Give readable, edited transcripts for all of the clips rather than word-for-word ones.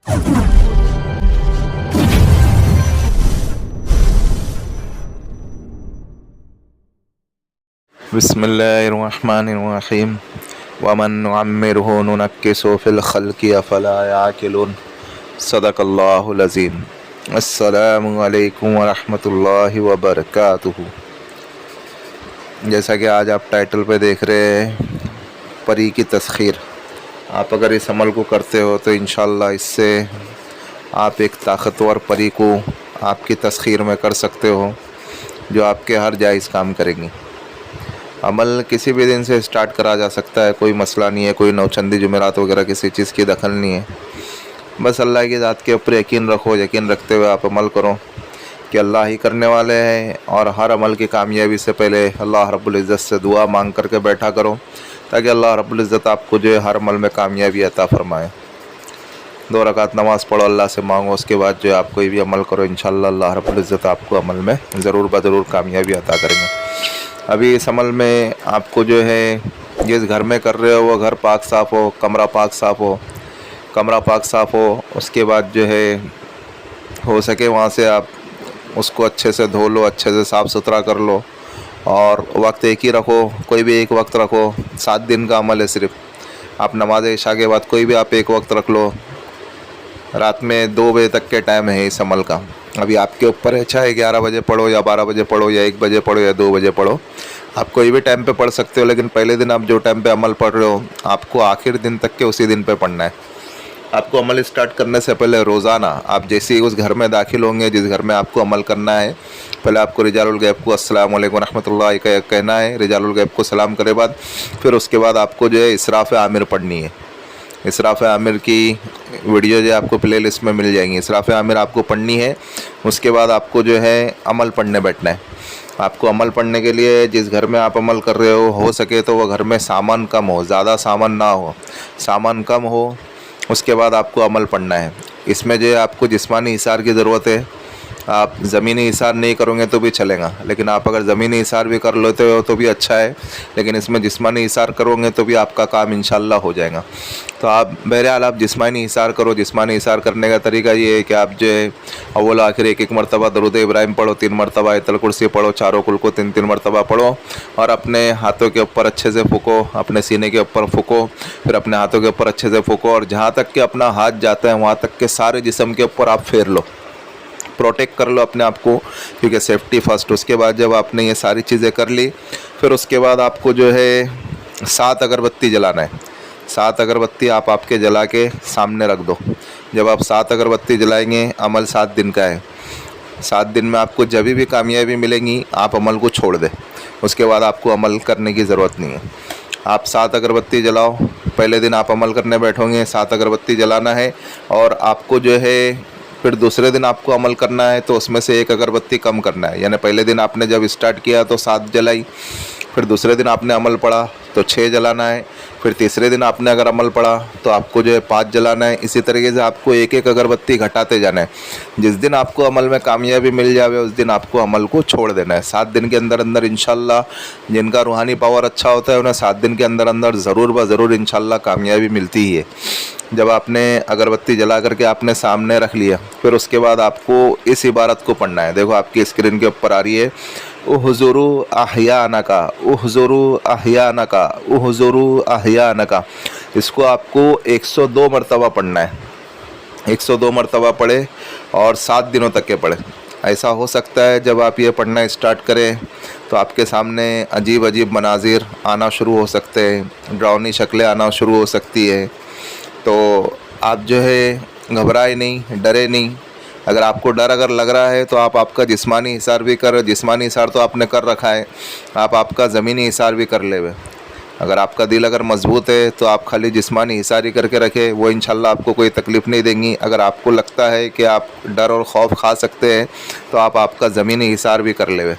بسم اللہ الرحمن الرحیم ومن نعمرہ ننکسہ فی الخلق افلا یعقلون صدق اللہ العظیم۔ السلام علیکم ورحمۃ اللہ وبرکاتہ۔ جیسا کہ آج آپ ٹائٹل پہ دیکھ رہے ہیں پری کی تسخیر، آپ اگر اس عمل کو کرتے ہو تو انشاءاللہ اس سے آپ ایک طاقتور پری کو آپ کی تسخیر میں کر سکتے ہو جو آپ کے ہر جائز کام کریں گی۔ عمل کسی بھی دن سے سٹارٹ کرا جا سکتا ہے، کوئی مسئلہ نہیں ہے، کوئی نوچندی جمعرات وغیرہ کسی چیز کی دخل نہیں ہے۔ بس اللہ کی ذات کے اوپر یقین رکھو، یقین رکھتے ہوئے آپ عمل کرو کہ اللہ ہی کرنے والے ہیں، اور ہر عمل کی کامیابی سے پہلے اللہ رب العزت سے دعا مانگ کر کے بیٹھا کرو تاکہ اللہ رب العزت آپ کو جو ہے ہر عمل میں کامیابی عطا فرمائے۔ 2 رکعت نماز پڑھو، اللہ سے مانگو، اس کے بعد جو ہے آپ کوئی بھی عمل کرو، انشاءاللہ اللہ رب العزت آپ کو عمل میں ضرور بضرور کامیابی عطا کریں گے۔ ابھی اس عمل میں آپ کو جو ہے جس گھر میں کر رہے ہو وہ گھر پاک صاف ہو، کمرہ پاک صاف ہو، کمرہ پاک صاف ہو، اس کے بعد جو ہے ہو سکے وہاں سے آپ اس کو اچھے سے دھو لو، اچھے سے صاف ستھرا کر لو، اور وقت ایک ہی رکھو، کوئی بھی ایک وقت رکھو۔ 7 دن کا عمل ہے، صرف آپ نماز عشاء کے بعد کوئی بھی آپ ایک وقت رکھ لو۔ رات میں 2 بجے تک کے ٹائم ہے اس عمل کا، ابھی آپ کے اوپر ہے، چاہے 11 بجے پڑھو یا 12 بجے پڑھو یا 1 بجے پڑھو یا 2 بجے پڑھو، آپ کوئی بھی ٹائم پہ پڑھ سکتے ہو، لیکن پہلے دن آپ جو ٹائم پہ عمل پڑھ رہے ہو آپ کو آخر دن تک کے اسی دن پہ پڑھنا ہے۔ آپ کو عمل اسٹارٹ کرنے سے پہلے روزانہ آپ جیسے ہی اس گھر میں داخل ہوں گے جس گھر میں آپ کو عمل کرنا ہے، پہلے آپ کو رجال الغیب کو السلام علیکم ورحمۃ اللہ کہنا ہے، رجال الغیب کو سلام کرے بعد پھر اس کے بعد آپ کو جو ہے اسراف عامر پڑھنی ہے۔ اسراف عامر کی ویڈیو جو آپ کو پلے لسٹ میں مل جائیں گی، اسراف عامر آپ کو پڑھنی ہے۔ اس کے بعد آپ کو جو ہے عمل پڑھنے بیٹھنا ہے۔ آپ کو عمل پڑھنے کے لیے جس گھر میں آپ عمل کر رہے ہو سکے تو وہ گھر میں سامان کم ہو، زیادہ سامان نہ ہو، سامان کم ہو، اس کے بعد آپ کو عمل پڑھنا ہے۔ اس میں جو ہے آپ کو جسمانی حصار کی ضرورت ہے، آپ زمینی حصار نہیں کرو گے تو بھی چلے گا، لیکن آپ اگر زمینی حصار بھی کر لیتے ہو تو بھی اچھا ہے، لیکن اس میں جسمانی حصار کرو گے تو بھی آپ کا کام انشاءاللہ ہو جائے گا۔ تو آپ بہرحال آپ جسمانی حصار کرو۔ جسمانی حصار کرنے کا طریقہ یہ ہے کہ آپ جو ہے اول آخر ایک مرتبہ درود ابراہیم پڑھو، 3 مرتبہ آیت الکرسی پڑھو، چاروں کل کو 3 مرتبہ پڑھو، اور اپنے ہاتھوں کے اوپر اچھے سے پھونکو، اپنے سینے کے اوپر پھونکو، پھر اپنے ہاتھوں کے اوپر اچھے سے پھونکو، اور جہاں تک کہ اپنا ہاتھ جاتا ہے وہاں تک کے سارے جسم کے اوپر آپ پھیر لو، پروٹیکٹ کر لو اپنے آپ کو، کیونکہ سیفٹی فرسٹ۔ اس کے بعد جب آپ نے یہ ساری چیزیں کر لی، پھر اس کے بعد آپ کو جو ہے 7 اگربتی جلانا ہے۔ 7 اگربتی آپ کے جلا کے سامنے رکھ دو۔ جب آپ 7 اگربتی جلائیں گے، عمل 7 دن کا ہے، 7 دن میں آپ کو جب بھی کامیابی ملے گی آپ عمل کو چھوڑ دیں، اس کے بعد آپ کو عمل کرنے کی ضرورت نہیں ہے۔ آپ 7 اگربتی جلاؤ، پہلے دن آپ عمل کرنے بیٹھو گے 7 اگربتی جلانا ہے، اور آپ کو جو ہے پھر دوسرے دن آپ کو عمل کرنا ہے تو اس میں سے 1 اگربتی کم کرنا ہے، یعنی پہلے دن آپ نے جب اسٹارٹ کیا تو 7 جلائی، پھر دوسرے دن آپ نے عمل پڑھا تو 6 جلانا ہے، پھر تیسرے دن آپ نے اگر عمل پڑھا تو آپ کو جو ہے 5 جلانا ہے۔ اسی طریقے سے آپ کو 1 اگربتی گھٹاتے جانا ہے۔ جس دن آپ کو عمل میں کامیابی مل جاوے اس دن آپ کو عمل کو چھوڑ دینا ہے۔ 7 دن کے اندر اندر انشاءاللہ جن کا روحانی پاور اچھا ہوتا ہے انہیں 7 دن کے اندر اندر ضرور بضرور انشاءاللہ کامیابی ملتی ہی ہے۔ جب آپ نے اگربتی جلا کر کے آپ نے سامنے رکھ لیا، پھر اس کے بعد آپ کو اس عبارت کو پڑھنا ہے، دیکھو آپ کی اسکرین کے اوپر آ رہی ہے، احضروا احیانکا، احضروا احیانکا، احضروا احیانکا۔ اس کو آپ کو 102 مرتبہ پڑھنا ہے، 102 مرتبہ پڑھے اور 7 دنوں تک کے پڑھے۔ ایسا ہو سکتا ہے جب آپ یہ پڑھنا اسٹارٹ کریں تو آپ کے سامنے عجیب عجیب مناظر آنا شروع ہو سکتے ہیں، ڈراؤنی شکلیں آنا شروع ہو سکتی ہے، تو آپ جو ہے گھبرائے نہیں، ڈرے نہیں۔ اگر آپ کو ڈر اگر لگ رہا ہے تو آپ کا جسمانی حصار بھی جسمانی حصار تو آپ نے کر رکھا ہے، آپ کا زمینی حصار بھی کر لے ہوئے۔ اگر آپ کا دل اگر مضبوط ہے تو آپ خالی جسمانی حصار ہی کر کے رکھے، وہ انشاءاللہ آپ کو کوئی تکلیف نہیں دیں گی۔ اگر آپ کو لگتا ہے کہ آپ ڈر اور خوف کھا سکتے ہیں تو آپ کا زمینی حصار بھی کر لے ہوئے،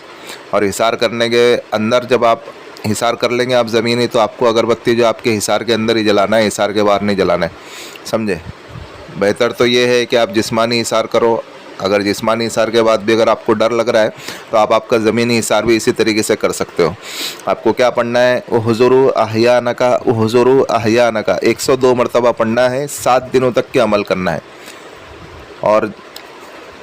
اور حصار کرنے کے اندر جب آپ حصار کر لیں گے آپ زمینی، تو آپ کو اگربتی جو آپ کے حصار کے اندر ہی جلانا ہے، حصار کے باہر نہیں جلانا ہے، سمجھے؟ بہتر تو یہ ہے کہ آپ جسمانی حصار کرو۔ اگر جسمانی حصار کے بعد بھی اگر آپ کو ڈر لگ رہا ہے تو آپ کا زمینی حصار بھی اسی طریقے سے کر سکتے ہو۔ آپ کو کیا پڑھنا ہے؟ احضروا احیانکا، احضروا احیانکا، 102 مرتبہ پڑھنا ہے، 7 دنوں تک کے عمل کرنا ہے۔ اور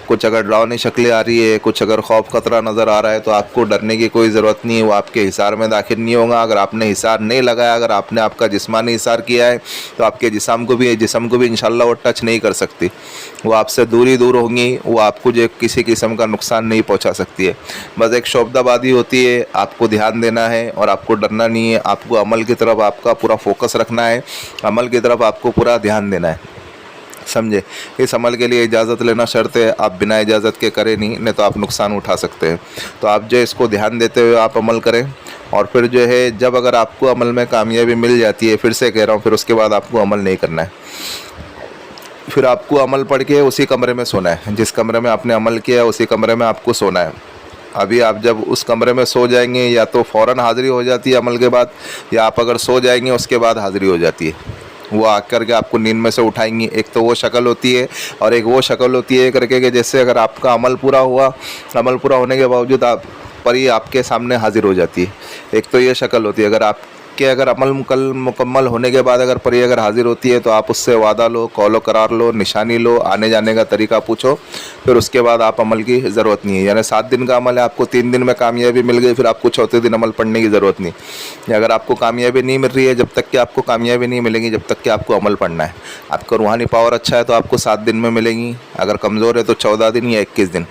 کچھ اگر ڈراؤنی شکلیں آ رہی ہے، کچھ اگر خوف خطرہ نظر آ رہا ہے تو آپ کو ڈرنے کی کوئی ضرورت نہیں ہے، وہ آپ کے حصار میں داخل نہیں ہوگا۔ اگر آپ نے حصار نہیں لگایا، اگر آپ نے آپ کا جسمانی حصار کیا ہے تو آپ کے جسم کو بھی انشاءاللہ وہ ٹچ نہیں کر سکتی، وہ آپ سے دور ہوں گی، وہ آپ کو جو کسی قسم کا نقصان نہیں پہنچا سکتی ہے۔ بس ایک شعبدہ بازی ہوتی ہے، آپ کو دھیان دینا ہے اور آپ کو ڈرنا نہیں ہے، آپ کو عمل کی طرف آپ کا پورا فوکس رکھنا ہے، عمل کی طرف آپ کو پورا دھیان دینا ہے، سمجھے۔ اس عمل کے لیے اجازت لینا شرط ہے، آپ بنا اجازت کے کریں نہیں تو آپ نقصان اٹھا سکتے ہیں۔ تو آپ جو اس کو دھیان دیتے ہوئے آپ عمل کریں، اور پھر جو ہے جب اگر آپ کو عمل میں کامیابی مل جاتی ہے، پھر سے کہہ رہا ہوں، پھر اس کے بعد آپ کو عمل نہیں کرنا ہے، پھر آپ کو عمل پڑھ کے اسی کمرے میں سونا ہے، جس کمرے میں آپ نے عمل کیا ہے اسی کمرے میں آپ کو سونا ہے۔ ابھی آپ جب اس کمرے میں سو جائیں گے، یا تو فوراً حاضری ہو جاتی ہے عمل کے بعد، یا آپ اگر سو جائیں گے اس کے بعد حاضری ہو جاتی ہے، وہ آ کر کے آپ کو نیند میں سے اٹھائیں گی۔ ایک تو وہ شکل ہوتی ہے، اور ایک وہ شکل ہوتی ہے کر کے کہ جیسے اگر آپ کا عمل پورا ہوا، عمل پورا ہونے کے باوجود پری آپ کے سامنے حاضر ہو جاتی ہے۔ ایک تو یہ شکل ہوتی ہے، اگر عمل مکمل ہونے کے بعد اگر پری اگر حاضر ہوتی ہے تو آپ اس سے وعدہ لو، قول و قرار لو، نشانی لو، آنے جانے کا طریقہ پوچھو، پھر اس کے بعد آپ عمل کی ضرورت نہیں ہے۔ یعنی 7 دن کا عمل ہے، آپ کو 3 دن میں کامیابی مل گئی، پھر آپ کو چوتھے دن عمل پڑھنے کی ضرورت نہیں۔ یا اگر آپ کو کامیابی نہیں مل رہی ہے، جب تک کہ آپ کو کامیابی نہیں ملے گی جب تک کہ آپ کو عمل پڑھنا ہے۔ آپ کا روحانی پاور اچھا ہے تو آپ کو 7 دن میں ملے گی، اگر کمزور ہے تو 14 دن یا 21 دن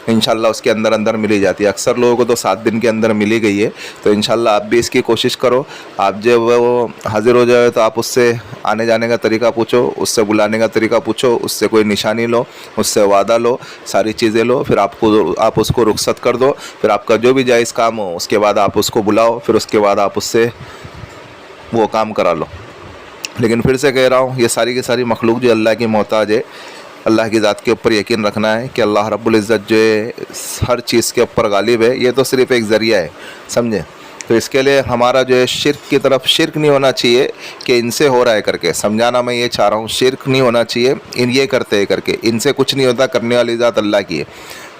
انشاءاللہ اس کے اندر ملی جاتی ہے۔ اکثر لوگوں کو تو 7 دن کے اندر ملی گئی ہے، تو انشاءاللہ آپ بھی اس کی کوشش کرو۔ آپ جب وہ حاضر ہو جائے تو آپ اس سے آنے جانے کا طریقہ پوچھو، اس سے بلانے کا طریقہ پوچھو، اس سے کوئی نشانی لو، اس سے وعدہ لو، ساری چیزیں لو، پھر آپ اس کو رخصت کر دو، پھر آپ کا جو بھی جائز کام ہو اس کے بعد آپ اس کو بلاؤ، پھر اس کے بعد آپ اس سے وہ کام کرا لو۔ لیکن پھر سے کہہ رہا ہوں، یہ ساری کی ساری مخلوق جو اللہ کی محتاج ہے، اللہ کی ذات کے اوپر یقین رکھنا ہے کہ اللہ رب العزت جو ہے ہر چیز کے اوپر غالب ہے، یہ تو صرف ایک ذریعہ ہے، سمجھے۔ تو اس کے لیے ہمارا جو ہے شرک کی طرف شرک نہیں ہونا چاہیے کہ ان سے ہو رہا ہے کر کے، سمجھانا میں یہ چاہ رہا ہوں، شرک نہیں ہونا چاہیے یہ کرتے ہیں کر کے، ان سے کچھ نہیں ہوتا، کرنے والی ذات اللہ کی ہے،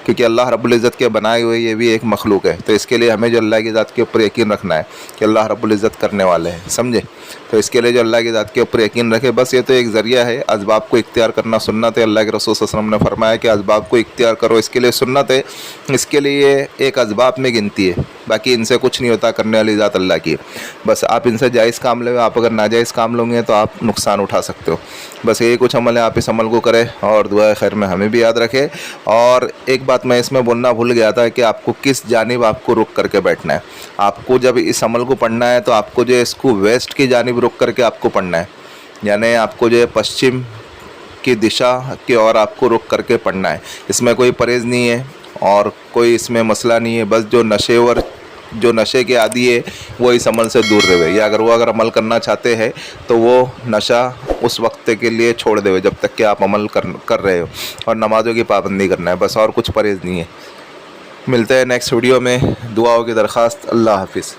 کیونکہ اللہ رب العزت کے بنائے ہوئے یہ بھی ایک مخلوق ہے۔ تو اس کے لیے ہمیں جو اللہ کی ذات کے اوپر یقین رکھنا ہے کہ اللہ رب العزت کرنے والے ہیں، سمجھے۔ تو اس کے لیے جو اللہ کی ذات کے اوپر یقین رکھے، بس یہ تو ایک ذریعہ ہے، اسباب کو اختیار کرنا سنت ہے۔ اللہ کے رسول صلی اللہ علیہ وسلم نے فرمایا کہ اسباب کو اختیار کرو، اس کے لیے سنت ہے، اس کے لیے ایک اسباب میں گنتی ہے، باقی ان سے کچھ نہیں ہوتا، کرنے والی ذات اللہ کی ہے۔ بس آپ ان سے جائز کام لیں، آپ اگر ناجائز کام لیں گے تو آپ نقصان اٹھا سکتے ہو۔ بس یہی کچھ عمل ہے، آپ اس عمل کو کریں اور دعائے خیر میں ہمیں بھی یاد رکھے۔ اور ایک بات میں اس میں بولنا بھول گیا تھا کہ آپ کو کس جانب آپ کو رک کر کے بیٹھنا ہے۔ آپ کو جب اس عمل کو پڑھنا ہے تو آپ کو جو ہے اس کو ویسٹ کی جانب رک کر کے آپ کو پڑھنا ہے، یعنی آپ کو جو ہے پشچم کی دشا کی اور آپ کو رک کر کے پڑھنا ہے۔ اس میں کوئی پرہیز نہیں ہے اور کوئی اس میں مسئلہ نہیں ہے، بس جو نشے کے عادی ہے وہ اس عمل سے دور رہے، یا اگر عمل کرنا چاہتے ہیں تو وہ نشہ اس وقت کے لیے چھوڑ دے جب تک کہ آپ عمل کر رہے ہو، اور نمازوں کی پابندی کرنا ہے، بس اور کچھ پرہیز نہیں ہے۔ ملتے ہیں نیکسٹ ویڈیو میں، دعاؤں کی درخواست۔ اللہ حافظ۔